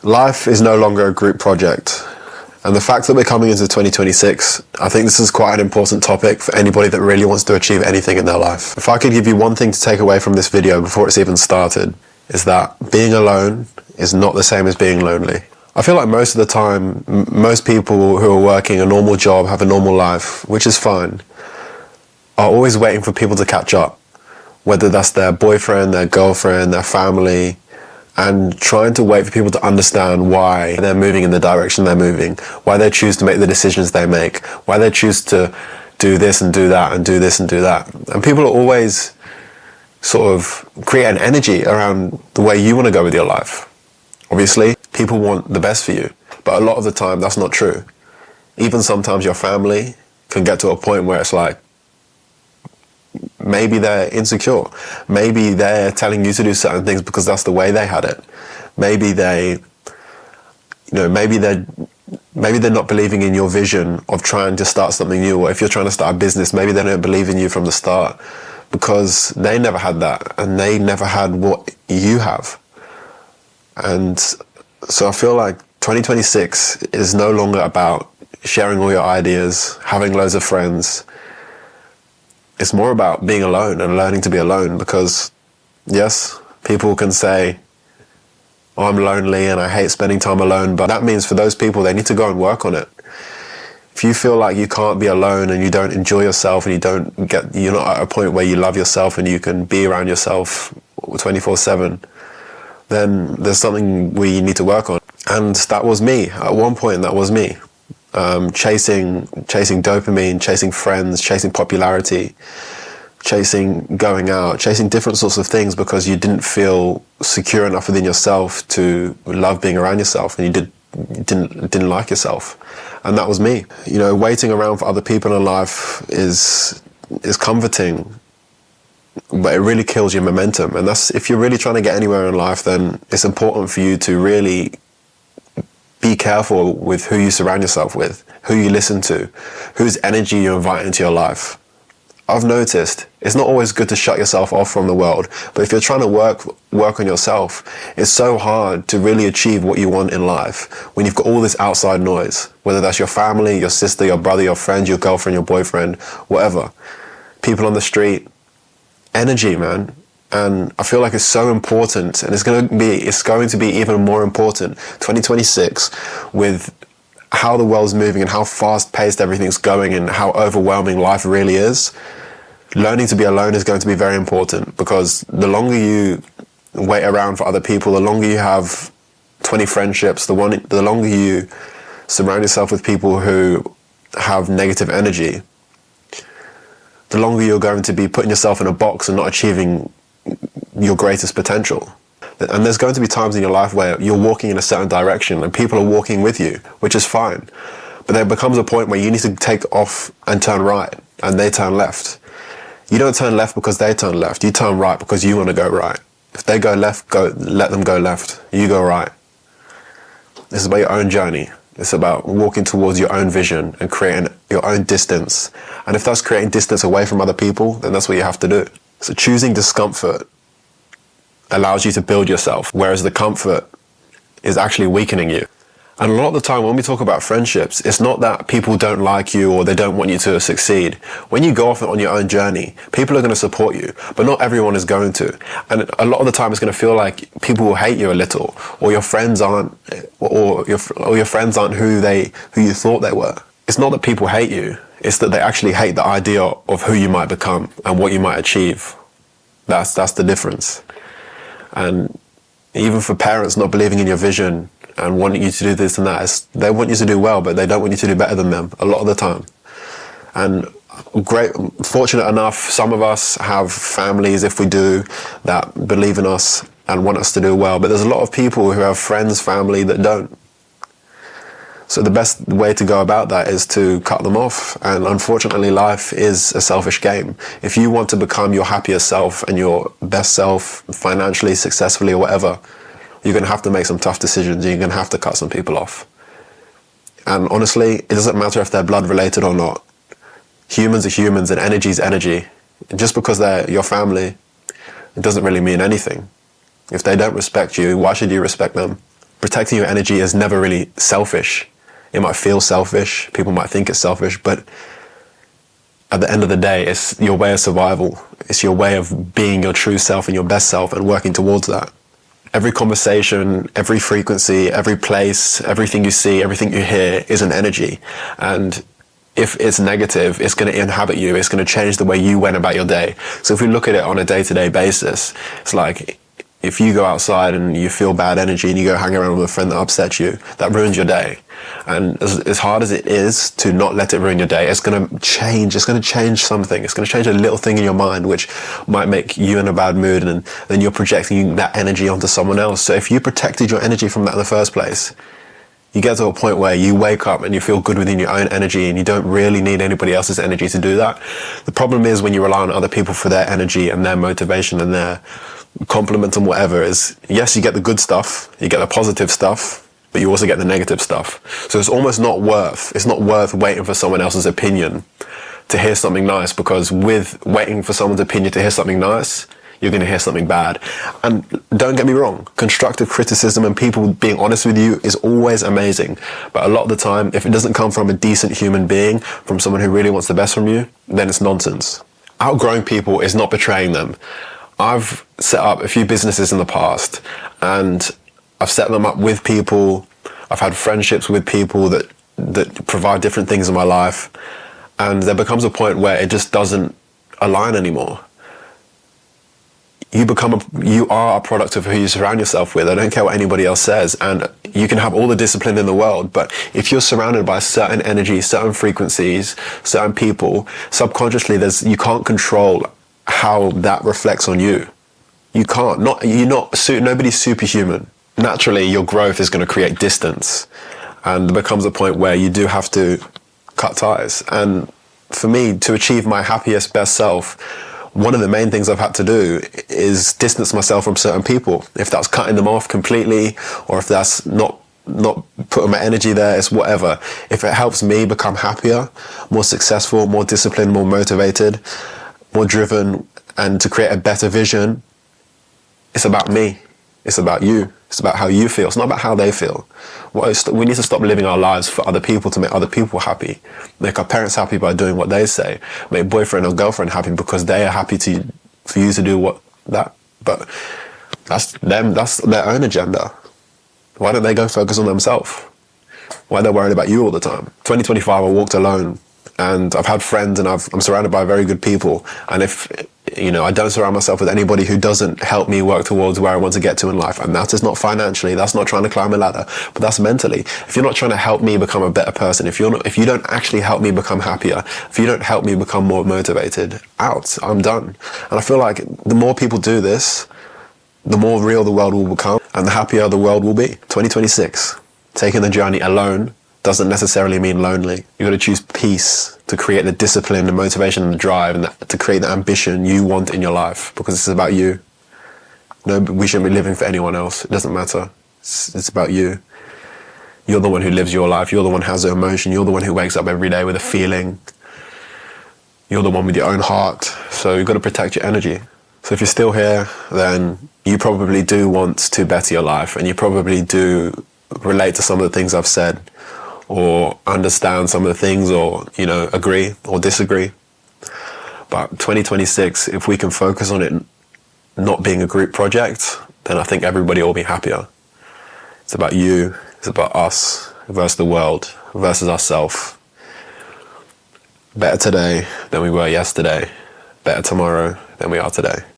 Life is no longer a group project. And the fact that we're coming into 2026, I think this is quite an important topic for anybody that really wants to achieve anything in their life. If I could give you one thing to take away from this video before it's even started, is that being alone is not the same as being lonely. I feel like most of the time, most people who are working a normal job, have a normal life, which is fine, are always waiting for people to catch up. Whether that's their boyfriend, their girlfriend, their family, and trying to wait for people to understand why they're moving in the direction they're moving, why they choose to make the decisions they make, why they choose to do this and do that and do this and do that. And people are always sort of create an energy around the way you want to go with your life. Obviously, people want the best for you, but a lot of the time that's not true. Even sometimes your family can get to a point where it's like, maybe they're insecure. Maybe they're telling you to do certain things because that's the way they had it. Maybe maybe they're not believing in your vision of trying to start something new. Or if you're trying to start a business, maybe they don't believe in you from the start because they never had that and they never had what you have. And so I feel like 2026 is no longer about sharing all your ideas, having loads of friends. It's more about being alone and learning to be alone, because yes, people can say, oh, I'm lonely and I hate spending time alone, but that means for those people, they need to go and work on it. If you feel like you can't be alone and you don't enjoy yourself and you're not at a point where you love yourself and you can be around yourself 24/7, then there's something we need to work on. And that was me. At one point, that was me. Chasing dopamine, chasing friends, chasing popularity, chasing going out, chasing different sorts of things because you didn't feel secure enough within yourself to love being around yourself, and you didn't like yourself. And that was me. You know, waiting around for other people in life is comforting, but it really kills your momentum. And that's, if you're really trying to get anywhere in life, then it's important for you to really be careful with who you surround yourself with, who you listen to, whose energy you invite into your life. I've noticed it's not always good to shut yourself off from the world, but if you're trying to work on yourself, it's so hard to really achieve what you want in life when you've got all this outside noise, whether that's your family, your sister, your brother, your friend, your girlfriend, your boyfriend, whatever. People on the street. Energy, man. And I feel like it's so important, and it's going to be even more important 2026 with how the world's moving and how fast-paced everything's going and how overwhelming life really is. Learning to be alone is going to be very important, because the longer you wait around for other people, the longer you have 20 friendships, the longer you surround yourself with people who have negative energy, the longer you're going to be putting yourself in a box and not achieving your greatest potential. And there's going to be times in your life where you're walking in a certain direction and people are walking with you, which is fine. But there becomes a point where you need to take off and turn right, and they turn left. You don't turn left because they turn left. You turn right because you want to go right. If they go left, let them go left. You go right. It's about your own journey. It's about walking towards your own vision and creating your own distance. And if that's creating distance away from other people, then that's what you have to do. So choosing discomfort allows you to build yourself, whereas the comfort is actually weakening you. And a lot of the time when we talk about friendships, it's not that people don't like you or they don't want you to succeed. When you go off on your own journey, people are going to support you, but not everyone is going to. And a lot of the time it's going to feel like people will hate you a little, or your friends aren't, or your friends aren't who you thought they were. It's not that people hate you, it's that they actually hate the idea of who you might become and what you might achieve. That's the difference. And even for parents not believing in your vision and wanting you to do this and that, they want you to do well, but they don't want you to do better than them a lot of the time. And fortunate enough, some of us have families, if we do, that believe in us and want us to do well. But there's a lot of people who have friends, family that don't. So the best way to go about that is to cut them off. And unfortunately, life is a selfish game. If you want to become your happiest self and your best self financially, successfully, or whatever, you're going to have to make some tough decisions. You're going to have to cut some people off. And honestly, it doesn't matter if they're blood related or not. Humans are humans and energy is energy. And just because they're your family, it doesn't really mean anything. If they don't respect you, why should you respect them? protecting your energy is never really selfish. It might feel selfish, people might think it's selfish, but at the end of the day, it's your way of survival. It's your way of being your true self and your best self and working towards that. Every conversation, every frequency, every place, everything you see, everything you hear is an energy. And if it's negative, it's going to inhabit you. It's going to change the way you went about your day. So if we look at it on a day-to-day basis, it's like if you go outside and you feel bad energy and you go hang around with a friend that upsets you, that ruins your day. And as hard as it is to not let it ruin your day, it's going to change. It's going to change something. It's going to change a little thing in your mind, which might make you in a bad mood, and then you're projecting that energy onto someone else. So if you protected your energy from that in the first place, you get to a point where you wake up and you feel good within your own energy and you don't really need anybody else's energy to do that. The problem is when you rely on other people for their energy and their motivation and their compliments and whatever, is yes, you get the good stuff, you get the positive stuff, but you also get the negative stuff. So it's almost not worth waiting for someone else's opinion to hear something nice, because with waiting for someone's opinion to hear something nice, you're going to hear something bad. And don't get me wrong, constructive criticism and people being honest with you is always amazing. But a lot of the time, if it doesn't come from a decent human being, from someone who really wants the best from you, then it's nonsense. Outgrowing people is not betraying them. I've set up a few businesses in the past, and I've set them up with people. I've had friendships with people that provide different things in my life. And there becomes a point where it just doesn't align anymore. You are a product of who you surround yourself with. I don't care what anybody else says. And you can have all the discipline in the world, but if you're surrounded by certain energy, certain frequencies, certain people, subconsciously you can't control how that reflects on you. You can't. Nobody's superhuman. Naturally, your growth is going to create distance, and there becomes a point where you do have to cut ties. And for me, to achieve my happiest, best self, one of the main things I've had to do is distance myself from certain people. If that's cutting them off completely, or if that's not putting my energy there, it's whatever. If it helps me become happier, more successful, more disciplined, more motivated, more driven, and to create a better vision, it's about me. It's about you. It's about how you feel. It's not about how they feel. We need to stop living our lives for other people to make other people happy. Make our parents happy by doing what they say. Make boyfriend or girlfriend happy because they are happy for you to do that. But that's them. That's their own agenda. Why don't they go focus on themselves? Why are they worried about you all the time? 2025, I walked alone, and I've had friends, and I'm surrounded by very good people. And if I don't surround myself with anybody who doesn't help me work towards where I want to get to in life. And that is not financially, that's not trying to climb a ladder, but that's mentally. If you're not trying to help me become a better person, if you don't actually help me become happier, if you don't help me become more motivated, I'm done. And I feel like the more people do this, the more real the world will become and the happier the world will be. 2026, taking the journey alone doesn't necessarily mean lonely. You've got to choose peace to create the discipline, the motivation, and the drive, and to create the ambition you want in your life, because it's about you. No, we shouldn't be living for anyone else. It doesn't matter. It's about you. You're the one who lives your life. You're the one who has the emotion. You're the one who wakes up every day with a feeling. You're the one with your own heart. So you've got to protect your energy. So if you're still here, then you probably do want to better your life, and you probably do relate to some of the things I've said, or understand some of the things, or agree or disagree. But 2026, if we can focus on it not being a group project, then I think everybody will be happier. It's about you, it's about us versus the world, versus ourselves. Better today than we were yesterday, better tomorrow than we are today.